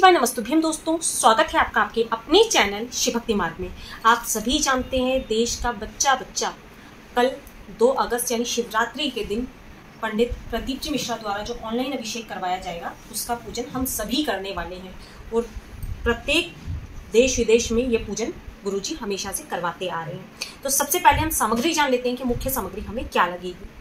शिवाय नमस्तुभ्यम दोस्तों, स्वागत है आपका आपके अपने चैनल शिव भक्ति मार्ग में। आप सभी जानते हैं देश का बच्चा कल 2 अगस्त यानी शिवरात्रि के दिन पंडित प्रदीप जी मिश्रा द्वारा जो ऑनलाइन अभिषेक करवाया जाएगा उसका पूजन हम सभी करने वाले हैं और प्रत्येक देश विदेश में ये पूजन गुरुजी हमेशा से करवाते आ रहे हैं। तो सबसे पहले हम सामग्री जान लेते हैं कि मुख्य सामग्री हमें क्या लगेगी।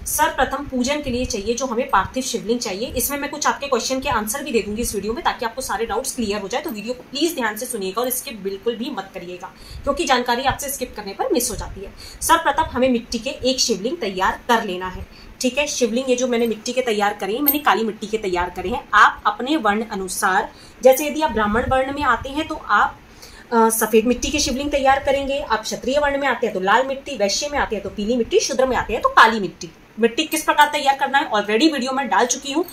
सर्वप्रथम पूजन के लिए चाहिए जो हमें पार्थिव शिवलिंग चाहिए। इसमें मैं कुछ आपके क्वेश्चन के आंसर भी दे दूंगी इस वीडियो में, ताकि आपको सारे डाउट्स क्लियर हो जाए। तो वीडियो को प्लीज ध्यान से सुनिएगा और स्किप बिल्कुल भी मत करिएगा, क्योंकि जानकारी आपसे स्किप करने पर मिस हो जाती है। सर्वप्रथम हमें मिट्टी के एक शिवलिंग तैयार कर लेना है। ठीक है, शिवलिंग ये जो मैंने मिट्टी के तैयार करे हैं, मैंने काली मिट्टी के तैयार करे हैं। आप अपने वर्ण अनुसार, जैसे यदि आप ब्राह्मण वर्ण में आते हैं तो आप सफेद मिट्टी के शिवलिंग तैयार करेंगे। आप क्षत्रिय वर्ण में आते हैं तो लाल मिट्टी, वैश्य में आते हैं तो पीली मिट्टी, शूद्र में आते हैं तो काली मिट्टी। मिट्टी किस प्रकार तैयार करना है ऑलरेडी वीडियो में डाल चुकी हूँ।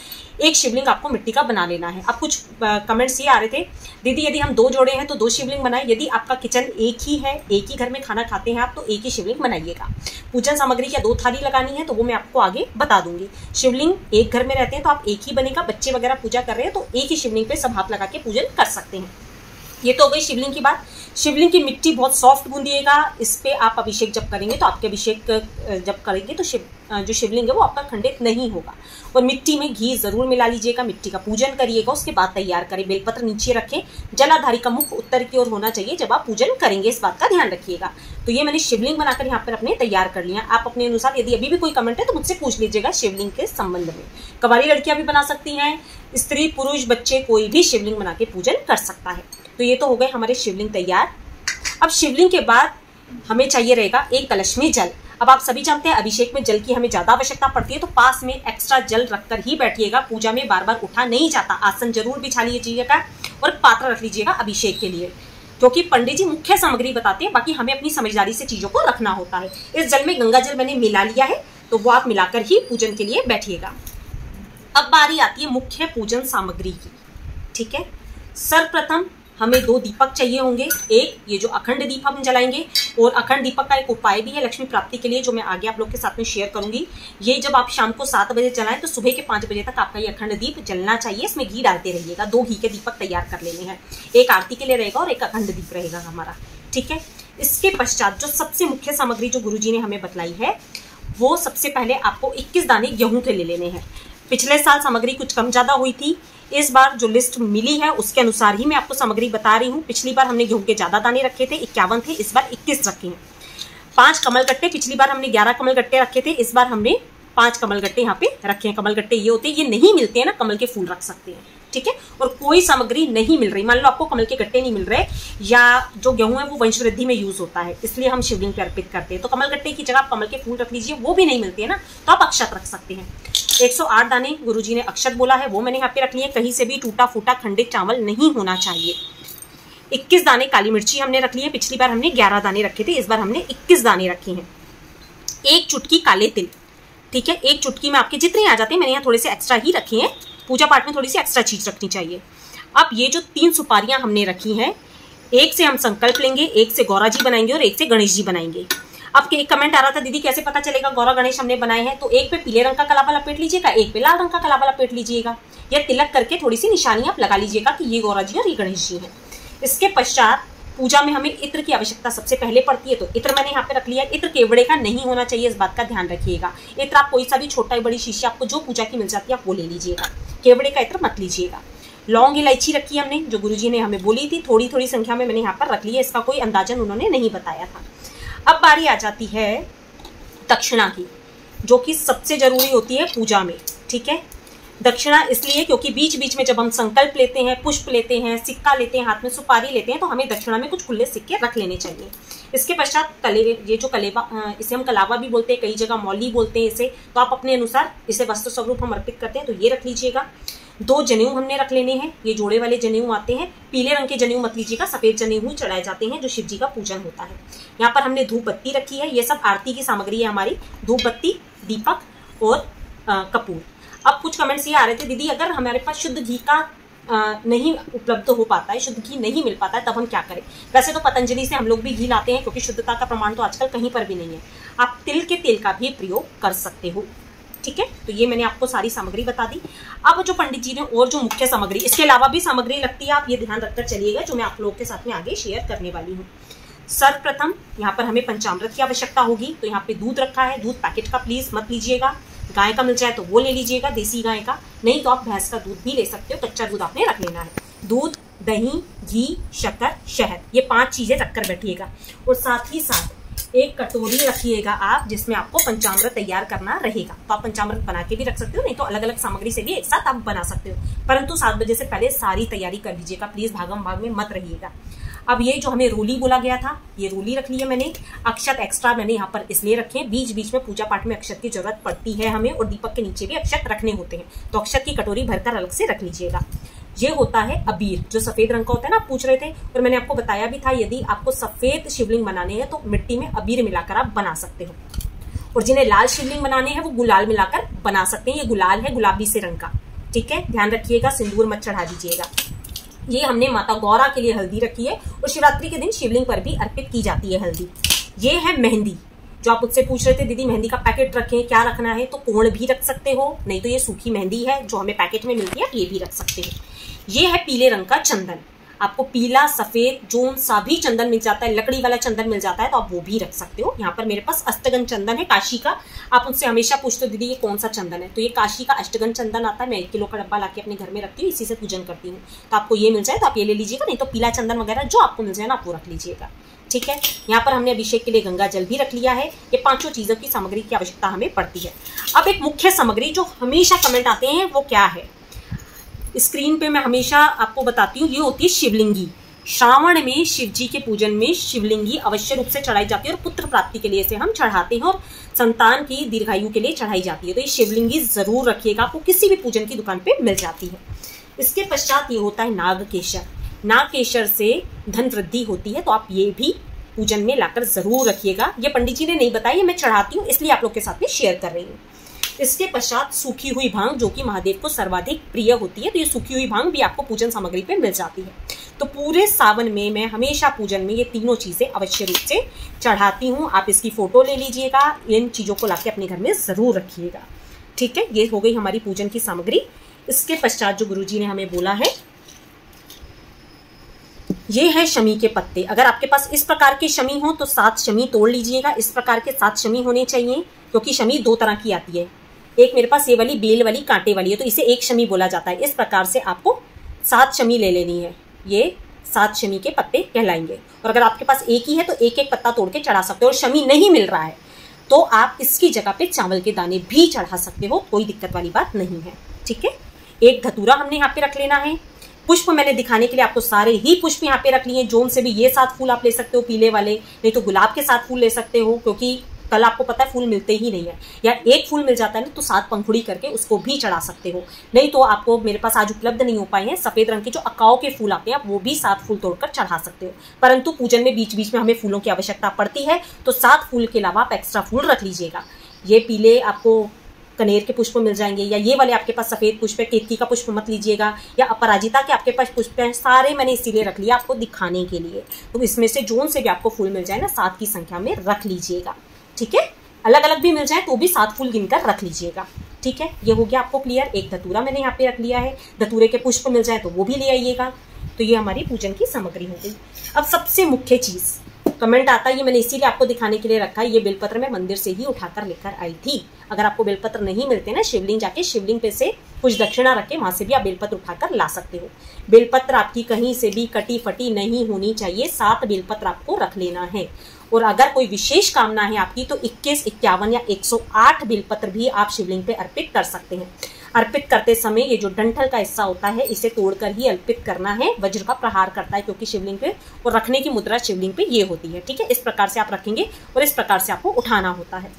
एक शिवलिंग आपको मिट्टी का बना लेना है। अब कुछ कमेंट्स ये आ रहे थे, दीदी यदि हम 2 जोड़े हैं तो 2 शिवलिंग बनाए। यदि आपका किचन एक ही है, एक ही घर में खाना खाते हैं आप, तो एक ही शिवलिंग बनाइएगा। पूजन सामग्री क्या 2 थाली लगानी है तो वो मैं आपको आगे बता दूंगी। शिवलिंग एक घर में रहते हैं तो आप एक ही बनेगा। बच्चे वगैरह पूजा कर रहे हैं तो एक ही शिवलिंग पे सब हाथ लगा के पूजन कर सकते हैं। ये तो हो गई शिवलिंग की बात। शिवलिंग की मिट्टी बहुत सॉफ्ट गूंदिएगा। इस पे आप अभिषेक जब करेंगे तो आपके अभिषेक जब करेंगे तो जो शिवलिंग है वो आपका खंडित नहीं होगा। और मिट्टी में घी जरूर मिला लीजिएगा। मिट्टी का पूजन करिएगा, उसके बाद तैयार करें। बेलपत्र नीचे रखें। जलाधारी का मुख उत्तर की ओर होना चाहिए जब आप पूजन करेंगे, इस बात का ध्यान रखिएगा। तो ये मैंने शिवलिंग बनाकर यहाँ पर अपने तैयार कर लिया। आप अपने अनुसार, यदि अभी भी कोई कमेंट है तो मुझसे पूछ लीजिएगा शिवलिंग के संबंध में। कवारी लड़कियां भी बना सकती हैं, स्त्री पुरुष बच्चे कोई भी शिवलिंग बना के पूजन कर सकता है। तो ये तो हो गए हमारे शिवलिंग तैयार। अब शिवलिंग के बाद हमें चाहिए रहेगा एक कलश में जल। अब आप सभी जानते हैं अभिषेक में जल की हमें ज्यादा आवश्यकता पड़ती है, तो पास में एक्स्ट्रा जल रखकर ही बैठिएगा। पूजा में बार बार उठा नहीं जाता। आसन जरूर बिछा लीजिएगा और पात्र रख लीजिएगा अभिषेक के लिए, क्योंकि पंडित जी मुख्य सामग्री बताते हैं, बाकी हमें अपनी समझदारी से चीजों को रखना होता है। इस जल में गंगा जल मैंने मिला लिया है, तो वो आप मिलाकर ही पूजन के लिए बैठिएगा। अब बारी आती है मुख्य पूजन सामग्री की। ठीक है, सर्वप्रथम हमें 2 दीपक चाहिए होंगे। एक ये जो अखंड दीप हम जलाएंगे, और अखंड दीपक का एक उपाय भी है लक्ष्मी प्राप्ति के लिए, जो मैं आगे आप लोग के साथ में शेयर करूंगी। ये जब आप शाम को 7 बजे जलाएं तो सुबह के 5 बजे तक आपका ये अखंड दीप जलना चाहिए। इसमें घी डालते रहिएगा। 2 घी के दीपक तैयार कर लेने हैं। एक आरती के लिए रहेगा और एक अखंड दीप रहेगा हमारा। ठीक है, इसके पश्चात जो सबसे मुख्य सामग्री जो गुरुजी ने हमें बतलाई है, वो सबसे पहले आपको 21 दाने गेहूं के ले लेने हैं। पिछले साल सामग्री कुछ कम ज्यादा हुई थी। इस बार जो लिस्ट मिली है उसके अनुसार ही मैं आपको सामग्री बता रही हूँ। पिछली बार हमने गेहूं के ज्यादा दाने रखे थे, 51 थे, इस बार 21 रखे हैं। 5 कमल गट्टे, पिछली बार हमने 11 कमल गट्टे रखे थे, इस बार हमने 5 कमल गट्टे यहाँ पे रखे हैं। कमल गट्टे ये होते हैं, ये नहीं मिलते हैं ना, कमल के फूल रख सकते हैं। ठीक है, और कोई सामग्री नहीं मिल रही, मान लो आपको कमल के गट्टे नहीं मिल रहे, या जो गेहूं है वो वंश वृद्धि में यूज होता है, इसलिए हम शिवलिंग पे अर्पित करते हैं, तो कमल गट्टे की जगह आप कमल के फूल रख लीजिए। वो भी नहीं मिलते हैं ना, तो आप अक्षत रख सकते हैं। 108 दाने गुरुजी ने अक्षत बोला है, वो मैंने यहाँ पे रख लिए। कहीं से भी टूटा फूटा खंडित चावल नहीं होना चाहिए। 21 दाने काली मिर्ची हमने रख ली है। पिछली बार हमने 11 दाने रखे थे, इस बार हमने 21 दाने रखे हैं। 1 चुटकी काले तिल। ठीक है, 1 चुटकी में आपके जितने आ जाते हैं, मैंने यहाँ थोड़े से एक्स्ट्रा ही रखे हैं। पूजा पाठ में थोड़ी सी एक्स्ट्रा चीज रखनी चाहिए। अब ये जो 3 सुपारियां हमने रखी हैं, एक से हम संकल्प लेंगे, एक से गौरा जी बनाएंगे और एक से गणेश जी बनाएंगे। अब एक कमेंट आ रहा था, दीदी कैसे पता चलेगा गौरा गणेश हमने बनाए हैं? तो एक पे पीले रंग का कलावा लपेट लीजिएगा, एक पे लाल रंग का कलावा लपेट लीजिएगा, या तिलक करके थोड़ी सी निशानी आप लगा लीजिएगा कि ये गौरा जी और ये गणेश जी हैं। इसके पश्चात पूजा में हमें इत्र की आवश्यकता सबसे पहले पड़ती है, तो इत्र मैंने यहाँ पे रख लिया। इत्र केवड़े का नहीं होना चाहिए, इस बात का ध्यान रखिएगा। इत्र आप कोई सा भी छोटा बड़ी शीशी आपको जो पूजा की मिल जाती है आप वो ले लीजिएगा। केवड़े का इत्र मत लीजिएगा। लौंग इलायची रखी हमने, जो गुरुजी ने हमें बोली थी, थोड़ी थोड़ी संख्या में मैंने यहाँ पर रख ली है। इसका कोई अंदाजन उन्होंने नहीं बताया था। अब बारी आ जाती है दक्षिणा की, जो कि सबसे जरूरी होती है पूजा में। ठीक है, दक्षिणा इसलिए क्योंकि बीच बीच में जब हम संकल्प लेते हैं, पुष्प लेते हैं, सिक्का लेते हैं, हाथ में सुपारी लेते हैं, तो हमें दक्षिणा में कुछ खुले सिक्के रख लेने चाहिए। इसके पश्चात ये जो कलेवा, इसे हम कलावा भी बोलते हैं, कई जगह मौली बोलते हैं इसे, तो आप अपने अनुसार इसे वस्त्र स्वरूप हम अर्पित करते हैं, तो ये रख लीजिएगा। 2 जनेऊ हमने रख लेने हैं। ये जोड़े वाले जनेऊ आते हैं, पीले रंग के जनेऊ मत लीजिएगा, सफेद जनेऊ ही चढ़ाए जाते हैं जो शिव जी का पूजन होता है। यहाँ पर हमने धूप बत्ती रखी है। ये सब आरती की सामग्री है हमारी, धूप बत्ती, दीपक और कपूर। अब कुछ कमेंट्स ये आ रहे थे, दीदी अगर हमारे पास शुद्ध घी का नहीं उपलब्ध हो पाता है, शुद्ध घी नहीं मिल पाता है, तब हम क्या करें? वैसे तो पतंजलि से हम लोग भी घी लाते हैं, क्योंकि शुद्धता का प्रमाण तो आजकल कहीं पर भी नहीं है। आप तिल के तेल का भी प्रयोग कर सकते हो। ठीक है, तो ये मैंने आपको सारी सामग्री बता दी। अब जो पंडित जी ने और जो मुख्य सामग्री, इसके अलावा भी सामग्री लगती है, आप ये ध्यान रखकर चलिएगा, जो मैं आप लोगों के साथ में आगे शेयर करने वाली हूँ। सर्वप्रथम यहाँ पर हमें पंचामृत की आवश्यकता होगी, तो यहाँ पे दूध रखा है। दूध पैकेट का प्लीज मत लीजिएगा, गाय का मिल जाए तो वो ले लीजिएगा, देसी गाय का, नहीं तो आप भैंस का दूध भी ले सकते हो, कच्चा दूध आपने रख लेना है। दूध, दही, घी, शक्कर, शहद, ये 5 चीजें रखकर बैठिएगा। और साथ ही साथ एक कटोरी रखिएगा आप, जिसमें आपको पंचामृत तैयार करना रहेगा। तो आप पंचामृत बना के भी रख सकते हो, नहीं तो अलग अलग सामग्री से भी एक साथ आप बना सकते हो, परंतु 7 बजे से पहले सारी तैयारी कर लीजिएगा, प्लीज भागम भाग में मत रहिएगा। अब ये जो हमें रोली बोला गया था, ये रोली रख ली है मैंने। अक्षत एक्स्ट्रा मैंने यहाँ पर इसलिए रखे हैं, बीच बीच में पूजा पाठ में अक्षत की जरूरत पड़ती है हमें, और दीपक के नीचे भी अक्षत रखने होते हैं, तो अक्षत की कटोरी भरकर अलग से रख लीजिएगा। ये होता है अबीर, जो सफेद रंग का होता है ना, आप पूछ रहे थे, और मैंने आपको बताया भी था, यदि आपको सफेद शिवलिंग बनाने हैं तो मिट्टी में अबीर मिलाकर आप बना सकते हो, और जिन्हें लाल शिवलिंग बनाने हैं वो गुलाल मिलाकर बना सकते हैं। ये गुलाल है गुलाबी से रंग का, ठीक है, ध्यान रखिएगा, सिंदूर मत चढ़ा दीजिएगा। ये हमने माता गौरा के लिए हल्दी रखी है, और शिवरात्रि के दिन शिवलिंग पर भी अर्पित की जाती है हल्दी। ये है मेहंदी, जो आप मुझसे पूछ रहे थे दीदी मेहंदी का पैकेट रखें, क्या रखना है, तो कोण भी रख सकते हो, नहीं तो ये सूखी मेहंदी है जो हमें पैकेट में मिलती है, ये भी रख सकते हो। ये है पीले रंग का चंदन, आपको पीला, सफेद, जोन सा भी चंदन मिल जाता है, लकड़ी वाला चंदन मिल जाता है, तो आप वो भी रख सकते हो। यहाँ पर मेरे पास अष्टगंध चंदन है काशी का। आप मुझसे हमेशा पूछते हो दीदी ये कौन सा चंदन है, तो ये काशी का अष्टगंध चंदन आता है। मैं 1 किलो का डब्बा लाके अपने घर में रखती हूँ, इसी से पूजन करती हूँ, तो आपको ये मिल जाए तो आप ये ले लीजिएगा, नहीं तो पीला चंदन वगैरह जो आपको मिल जाए ना, आप वो रख लीजिएगा, ठीक है। यहाँ पर हमने अभिषेक के लिए गंगा जल भी रख लिया है। ये 5 चीजों की सामग्री की आवश्यकता हमें पड़ती है। अब एक मुख्य सामग्री जो हमेशा कमेंट आते हैं वो क्या है, स्क्रीन पे मैं हमेशा आपको बताती हूँ, ये होती है शिवलिंगी। श्रावण में शिव जी के पूजन में शिवलिंगी अवश्य रूप से चढ़ाई जाती है, और पुत्र प्राप्ति के लिए इसे हम चढ़ाते हैं, और संतान की दीर्घायु के लिए चढ़ाई जाती है। तो ये शिवलिंगी जरूर रखिएगा, आपको किसी भी पूजन की दुकान पे मिल जाती है। इसके पश्चात ये होता है नागकेशर। नागकेशर से धन वृद्धि होती है, तो आप ये भी पूजन में लाकर जरूर रखिएगा। ये पंडित जी ने नहीं बताया, मैं चढ़ाती हूँ इसलिए आप लोग के साथ में शेयर कर रही हूँ। इसके पश्चात सूखी हुई भांग, जो कि महादेव को सर्वाधिक प्रिय होती है, तो ये सूखी हुई भांग भी आपको पूजन सामग्री पे मिल जाती है। तो पूरे सावन में मैं हमेशा पूजन में ये तीनों चीजें अवश्य रूप से चढ़ाती हूँ। आप इसकी फोटो ले लीजिएगा, इन चीजों को लाके अपने घर में जरूर रखिएगा, ठीक है। ये हो गई हमारी पूजन की सामग्री। इसके पश्चात जो गुरुजी ने हमें बोला है, ये है शमी के पत्ते। अगर आपके पास इस प्रकार के शमी हो तो 7 शमी तोड़ लीजिएगा। इस प्रकार के 7 शमी होने चाहिए, क्योंकि शमी 2 तरह की आती है। एक मेरे पास ये वाली बेल वाली कांटे वाली है, तो इसे एक शमी बोला जाता है। इस प्रकार से आपको 7 शमी ले लेनी है, ये 7 शमी के पत्ते कहलाएंगे। और अगर आपके पास एक ही है तो एक एक पत्ता तोड़ के चढ़ा सकते हो, और शमी नहीं मिल रहा है तो आप इसकी जगह पे चावल के दाने भी चढ़ा सकते हो, कोई दिक्कत वाली बात नहीं है, ठीक है। एक धतूरा हमने यहाँ पे रख लेना है। पुष्प मैंने दिखाने के लिए आपको सारे ही पुष्प यहाँ पे रख लिए। जोन से भी ये 7 फूल आप ले सकते हो पीले वाले, नहीं तो गुलाब के 7 फूल ले सकते हो, क्योंकि कल आपको पता है फूल मिलते ही नहीं है, या एक फूल मिल जाता है ना तो 7 पंखुड़ी करके उसको भी चढ़ा सकते हो। नहीं तो आपको मेरे पास आज उपलब्ध नहीं हो पाए हैं सफेद रंग के जो अकाओ के फूल आते हैं, आप वो भी 7 फूल तोड़कर चढ़ा सकते हो। परंतु पूजन में बीच बीच में हमें फूलों की आवश्यकता पड़ती है, तो 7 फूल के अलावा आप एक्स्ट्रा फूल रख लीजिएगा। ये पीले आपको कनेर के पुष्प मिल जाएंगे, या ये वाले आपके पास सफेद पुष्प है, केतकी का पुष्प मत लीजिएगा, या अपराजिता के आपके पास पुष्प हैं, सारे मैंने इसीलिए रख लिया आपको दिखाने के लिए। तो इसमें से जोन से भी आपको फूल मिल जाए ना 7 की संख्या में रख लीजिएगा, ठीक है। अलग अलग भी मिल जाए तो भी 7 फूल गिनकर रख लीजिएगा, ठीक है। ये हो गया आपको क्लियर। एक धतूरा मैंने यहाँ पे रख लिया है, धतूरे के पुष्प मिल जाए तो वो भी ले आइएगा। तो ये हमारी पूजन की सामग्री हो गई। अब सबसे मुख्य चीज, कमेंट आता है, ये मैंने इसीलिए आपको दिखाने के लिए रखा है। ये बेलपत्र मैं मंदिर से ही उठाकर लेकर आई थी। अगर आपको बेलपत्र नहीं मिलते ना, शिवलिंग जाके शिवलिंग पे से कुछ दक्षिणा रख के वहां से भी आप बेलपत्र उठाकर ला सकते हो। बेलपत्र आपकी कहीं से भी कटी फटी नहीं होनी चाहिए। 7 बेलपत्र आपको रख लेना है। और अगर कोई विशेष कामना है आपकी तो 21, 51 या 108 बेलपत्र भी आप शिवलिंग पे अर्पित कर सकते हैं। अर्पित करते समय ये जो डंठल का हिस्सा होता है इसे तोड़कर ही अर्पित करना है। वज्र का प्रहार करता है क्योंकि शिवलिंग पे, और रखने की मुद्रा शिवलिंग पे ये होती है, ठीक है। इस प्रकार से आप रखेंगे और इस प्रकार से आपको उठाना होता है।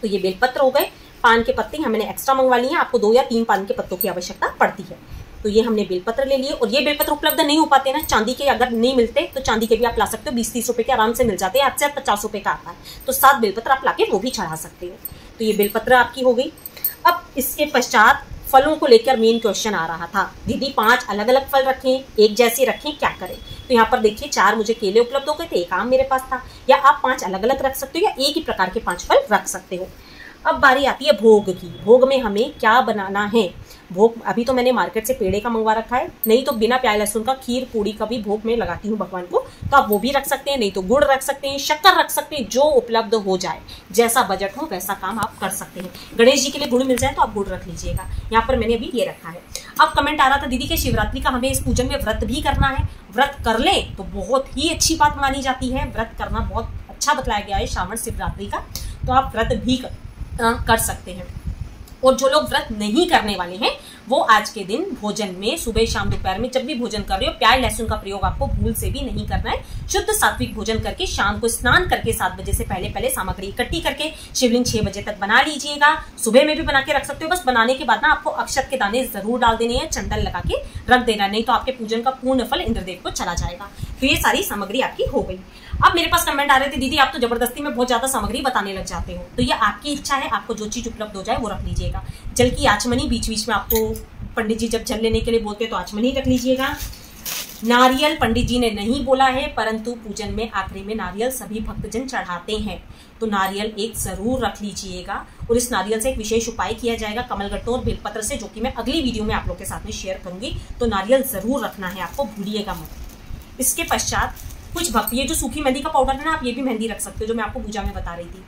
तो ये बेलपत्र हो गए। पान के पत्ते हमने एक्स्ट्रा मंगवा लिए हैं, आपको 2 या 3 पान के पत्तों की आवश्यकता पड़ती है। तो ये हमने बेलपत्र ले लिए। और ये बेलपत्र उपलब्ध नहीं हो पाते ना, चांदी के अगर नहीं मिलते तो चांदी के भी आप ला सकते हो, 20-30 रुपए के आराम से मिल जाते हैं, आज से 50 रुपए का आता है। तो 7 बेलपत्र आप लाके वो भी चढ़ा सकते हो। तो ये बेलपत्र आपकी हो गई। अब इसके पश्चात फलों को लेकर मेन क्वेश्चन आ रहा था, दीदी 5 अलग अलग फल रखें, एक जैसे रखें, क्या करें। तो यहाँ पर देखिए 4 मुझे केले उपलब्ध हो गए थे, 1 आम मेरे पास था। या आप 5 अलग अलग रख सकते हो, या एक ही प्रकार के 5 फल रख सकते हो। अब बारी आती है भोग की। भोग में हमें क्या बनाना है? भोग अभी तो मैंने मार्केट से पेड़े का मंगवा रखा है, नहीं तो बिना प्याज लहसुन का खीर पूड़ी का भी भोग में लगाती हूँ भगवान को, तो आप वो भी रख सकते हैं, नहीं तो गुड़ रख सकते हैं, शक्कर रख सकते हैं, जो उपलब्ध हो जाए, जैसा बजट हो वैसा काम आप कर सकते हैं। गणेश जी के लिए गुड़ मिल जाए तो आप गुड़ रख लीजिएगा। यहाँ पर मैंने अभी ये रखा है। अब कमेंट आ रहा था दीदी के शिवरात्रि का हमें इस पूजन में व्रत भी करना है। व्रत कर ले तो बहुत ही अच्छी बात मानी जाती है, व्रत करना बहुत अच्छा बतलाया गया है श्रावण शिवरात्रि का, तो आप व्रत भी कर सकते हैं। और जो लोग व्रत नहीं करने वाले हैं वो आज के दिन भोजन में सुबह शाम दोपहर में जब भी भोजन कर रहे हो प्याज लहसुन का प्रयोग आपको भूल से भी नहीं करना है। शुद्ध सात्विक भोजन करके शाम को स्नान करके 7 बजे से पहले सामग्री इकट्ठी करके शिवलिंग 6 बजे तक बना लीजिएगा। सुबह में भी बना के रख सकते हो, बस बनाने के बाद ना आपको अक्षत के दाने जरूर डाल देने हैं, चंदन लगा के रख देना, नहीं तो आपके पूजन का पूर्ण फल इंद्रदेव को चला जाएगा। तो ये सारी सामग्री आपकी हो गई। अब मेरे पास कमेंट आ रहे थे दीदी आप तो जबरदस्ती में बहुत ज्यादा सामग्री बताने लग जाते हो, तो ये आपकी इच्छा है, आपको जो चीज उपलब्ध हो जाए वो रख लीजिएगा। जल की आचमनी बीच बीच में आपको पंडित जी जब जल लेने के लिए बोलते हैं तो आचमनी रख लीजिएगा। नारियल पंडित जी ने नहीं बोला है, परंतु पूजन में आखिरी में नारियल सभी भक्तजन चढ़ाते हैं, तो नारियल एक जरूर रख लीजिएगा। और इस नारियल से एक विशेष उपाय किया जाएगा कमलगट्टों और बेलपत्र से, जो कि मैं अगली वीडियो में आप लोग के साथ में शेयर करूंगी, तो नारियल जरूर रखना है आपको, भूलिएगा मत। इसके पश्चात कुछ भक्त ये जो सूखी मेहंदी का पाउडर है ना, आप ये भी मेहंदी रख सकते हो, जो मैं आपको पूजा में बता रही थी।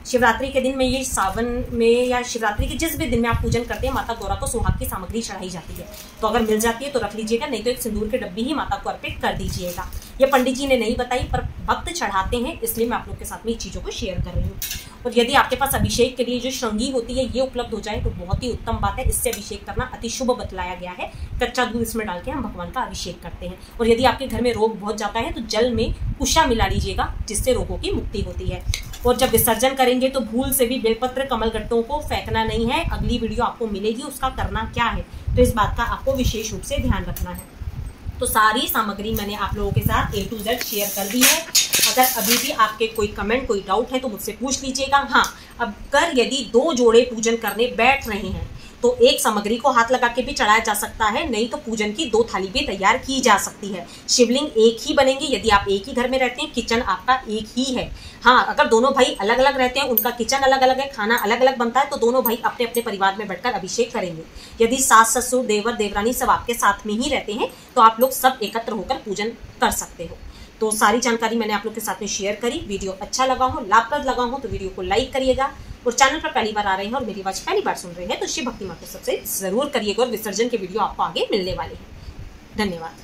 शिवरात्रि के दिन में ये सावन में या शिवरात्रि के जिस भी दिन में आप पूजन करते हैं माता गौरा को सुहाग की सामग्री चढ़ाई जाती है, तो अगर मिल जाती है तो रख लीजिएगा, नहीं तो एक सिंदूर के डब्बी ही माता को अर्पित कर दीजिएगा। ये पंडित जी ने नहीं बताई पर भक्त चढ़ाते हैं, इसलिए मैं आप लोग के साथ में ये चीजों को शेयर कर रही हूँ। और यदि आपके पास अभिषेक के लिए जो श्रृंगी होती है ये उपलब्ध हो जाए तो बहुत ही उत्तम बात है, इससे अभिषेक करना अति शुभ बतलाया गया है। कच्चा दूध इसमें डाल के हम भगवान का अभिषेक करते हैं। और यदि आपके घर में रोग बहुत जाता है तो जल में कुशा मिला लीजिएगा, जिससे रोगों की मुक्ति होती है। और जब विसर्जन करेंगे तो भूल से भी बेलपत्र कमलगट्टों को फेंकना नहीं है। अगली वीडियो आपको मिलेगी, उसका करना क्या है, तो इस बात का आपको विशेष रूप से ध्यान रखना है। तो सारी सामग्री मैंने आप लोगों के साथ A to Z शेयर कर दी है। अगर अभी भी आपके कोई कमेंट कोई डाउट है तो मुझसे पूछ लीजिएगा। हाँ, अगर यदि 2 जोड़े पूजन करने बैठ रहे हैं तो एक सामग्री को हाथ लगा के भी चढ़ाया जा सकता है, नहीं तो पूजन की 2 थाली भी तैयार की जा सकती है। शिवलिंग एक ही बनेंगी यदि आप एक ही घर में रहते हैं, किचन आपका एक ही है। हाँ, अगर दोनों भाई अलग अलग रहते हैं, उनका किचन अलग अलग है, खाना अलग अलग बनता है, तो दोनों भाई अपने अपने परिवार में बैठकर अभिषेक करेंगे। यदि सास ससुर देवर देवरानी सब आपके साथ में ही रहते हैं तो आप लोग सब एकत्र होकर पूजन कर सकते हो। तो सारी जानकारी मैंने आप लोग के साथ में शेयर करी। वीडियो अच्छा लगा हो, लाभप्रद लगा हो तो वीडियो को लाइक करिएगा। और चैनल पर पहली बार आ रहे हैं और मेरी आवाज पहली बार सुन रहे हैं तो शिव भक्ति माँ को सब्सक्राइब जरूर करिएगा। और विसर्जन के वीडियो आपको आगे मिलने वाले हैं। धन्यवाद।